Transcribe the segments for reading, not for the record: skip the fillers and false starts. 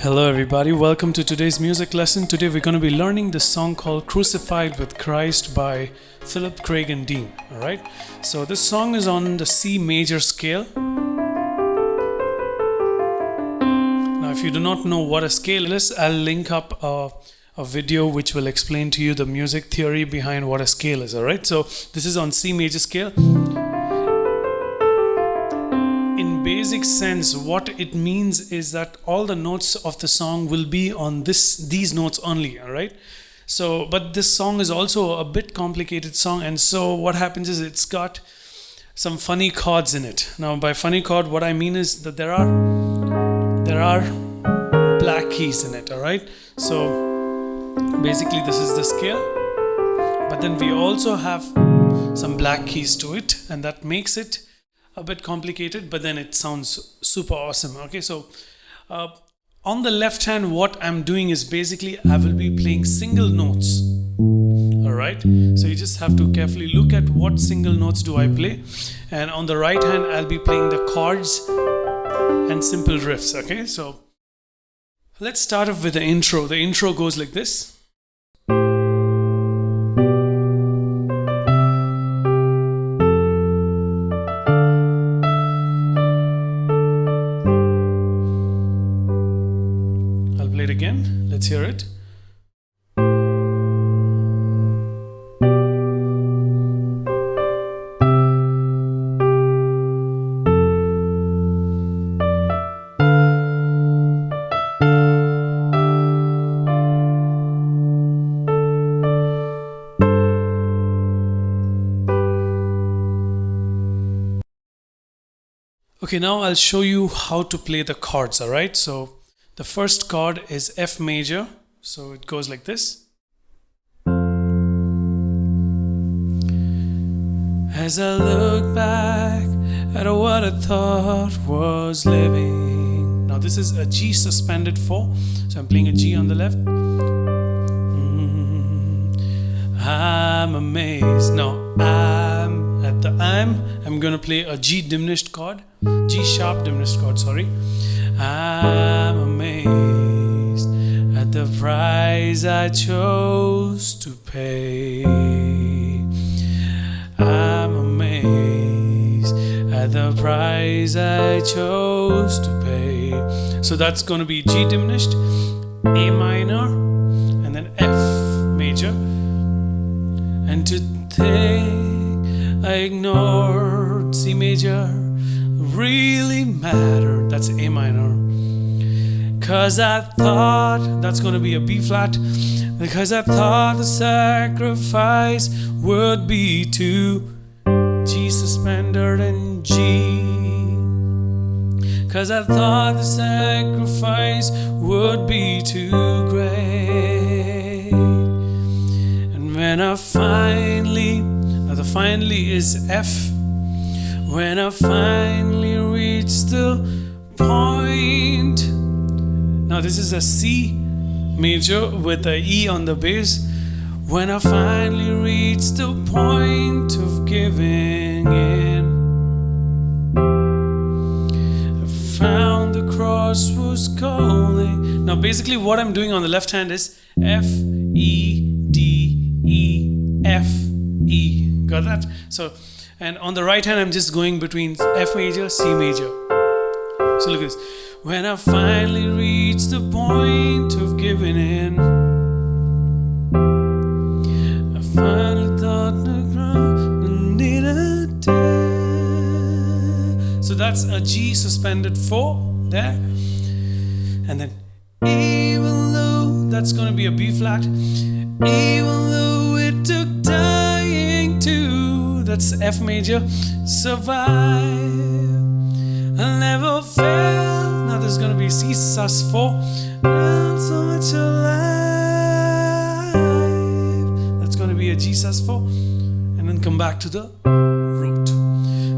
Hello, everybody. Welcome to today's music lesson. Today, we're going to be learning the song called Crucified with Christ by Phillips, Craig, and Dean. All right. So, this song is on the C major scale. Now, if you do not know what a scale is, I'll link up a video which will explain to you the music theory behind what a scale is. All right. So, this is on C major scale. In basic sense, what it means is that all the notes of the song will be on these notes only. All right. So, but this song is also a bit complicated song, and so what happens is it's got some funny chords in it. Now, by funny chord, what I mean is that there are black keys in it. All right. So basically, this is the scale, but then we also have some black keys to it, and that makes it a bit complicated, but then it sounds super awesome. Okay, so on the left hand, what I'm doing is basically I will be playing single notes. All right, so you just have to carefully look at what single notes do I play, and on the right hand I'll be playing the chords and simple riffs. Okay, so let's start off with the intro. The intro goes like this. Play it again. Let's hear it. Okay, now I'll show you how to play the chords. All right, so the first chord is F major, so it goes like this. As I look back at what I thought was living. Now this is a G suspended 4, so I'm playing a G on the left. I'm amazed. Now I'm gonna play a G diminished chord, G sharp diminished chord, sorry. I'm amazed at the price I chose to pay. I'm amazed at the price I chose to pay. So that's going to be G diminished, A minor, and then F major. And to think I ignored C major really mattered. That's A minor. Cause I thought that's gonna be a B flat. Because I thought the sacrifice would be to G suspended and G. Cause I thought the sacrifice would be too great. And when I finally, now the finally is F. When I finally reached the point. Now this is a C major with a E on the bass. When I finally reached the point of giving in, I found the cross was calling. Now basically what I'm doing on the left hand is F, E, D, E, F, E. Got that? So, and on the right hand, I'm just going between F major, C major. So look at this. When I finally reached the point of giving in, I finally thought the ground needed death. So that's a G suspended 4 there. And then even though that's going to be a B flat, even though it took dying to, that's F major, survive. I'll never fail. Now there's gonna be C sus 4. Not so much alive. That's gonna be a G sus 4, and then come back to the root.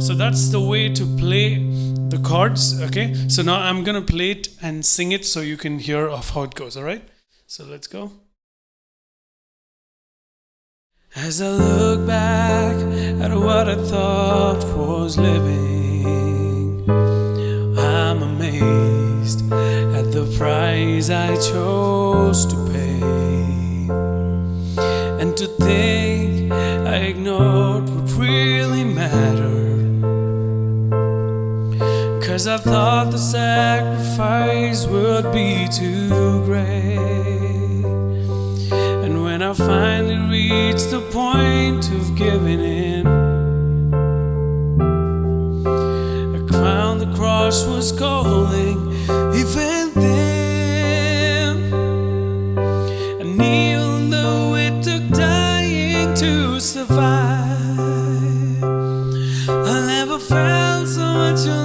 So that's the way to play the chords. Okay. So now I'm gonna play it and sing it so you can hear of how it goes. All right. So let's go. As I look back at what I thought was living, I'm amazed at the price price I chose to pay. And to think I ignored what really mattered, 'cause I thought the sacrifice would be too great. And when I finally reached the point of giving in, I found the cross was calling even then. And even though it took dying to survive, I never felt so much alive.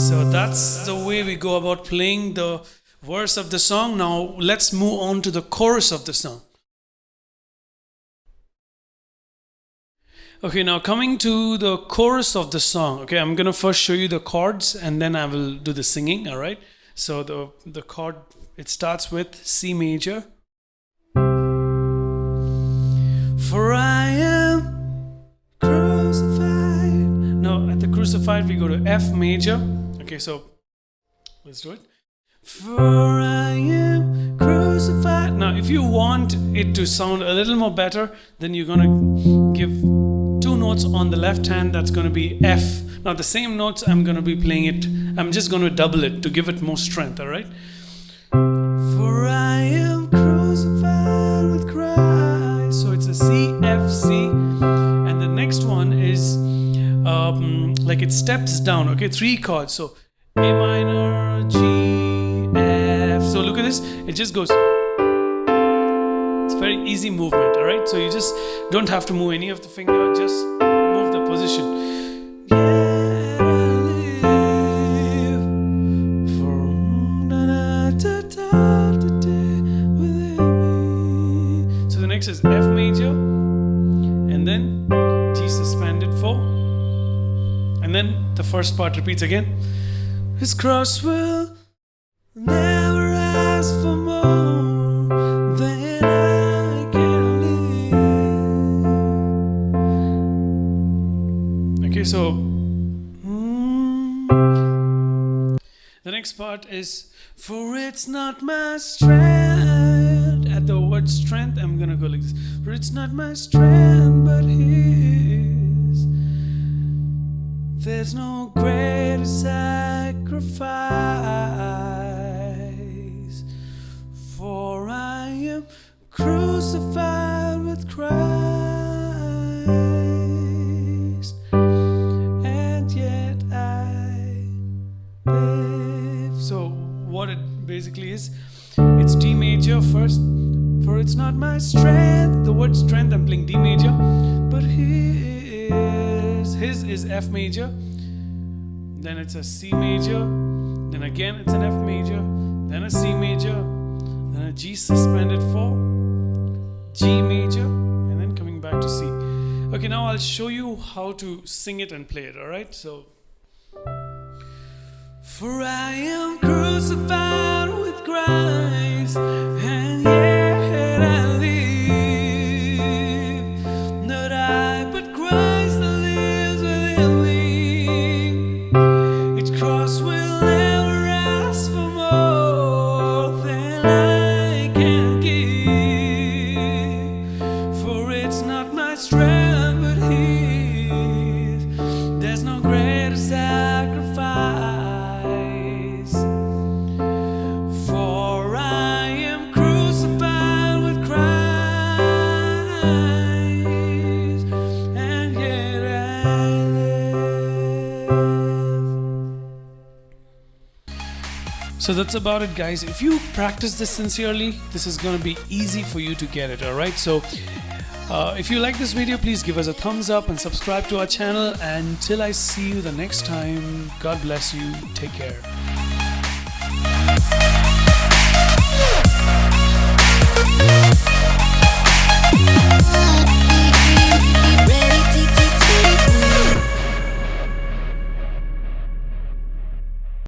So that's the way we go about playing the verse of the song. Now let's move on to the chorus of the song. Okay, now coming to the chorus of the song. Okay, I'm gonna first show you the chords and then I will do the singing. All right. So the chord, it starts with C major. For I am crucified. Now at the crucified we go to F major. Okay, so let's do it. For I am crucified. Now if you want it to sound a little more better, then you're gonna give two notes on the left hand. That's gonna be F. Now the same notes, I'm gonna be playing it, I'm just gonna double it to give it more strength. All right. For I am crucified with Christ. So it's a C, F, C, and the next one is like it steps down. Okay, 3 chords. So A minor, G, F. So look at this. It just goes. It's very easy movement. All right. So you just don't have to move any of the finger. Just move the position. Yet I live for within me. So the next is F major, and then G suspended 4, and then the first part repeats again. His cross will never ask for more than I can live. Okay, so the next part is, for it's not my strength. At the word strength, I'm gonna go like this. For it's not my strength, but His. There's no greater sacrifice, for I am crucified with Christ, and yet I live. So what it basically is, it's D major first. For it's not my strength. The word strength, I'm playing D major, but His is F major, then it's a C major, then again it's an F major, then a C major, then a G suspended 4, G major, and then coming back to C. Okay, now I'll show you how to sing it and play it. All right, so for I am crucified with Christ, and yet I live, not I but Christ that lives within me. Each cross will never ask for more than I can give, for it's not my strength but His. There's no greater sacrifice, for I am crucified with Christ, and yet I live. So that's about it, guys. If you practice this sincerely, this is going to be easy for you to get it. All right, so if you like this video, please give us a thumbs up and subscribe to our channel. And till I see you the next time, God bless you. Take care.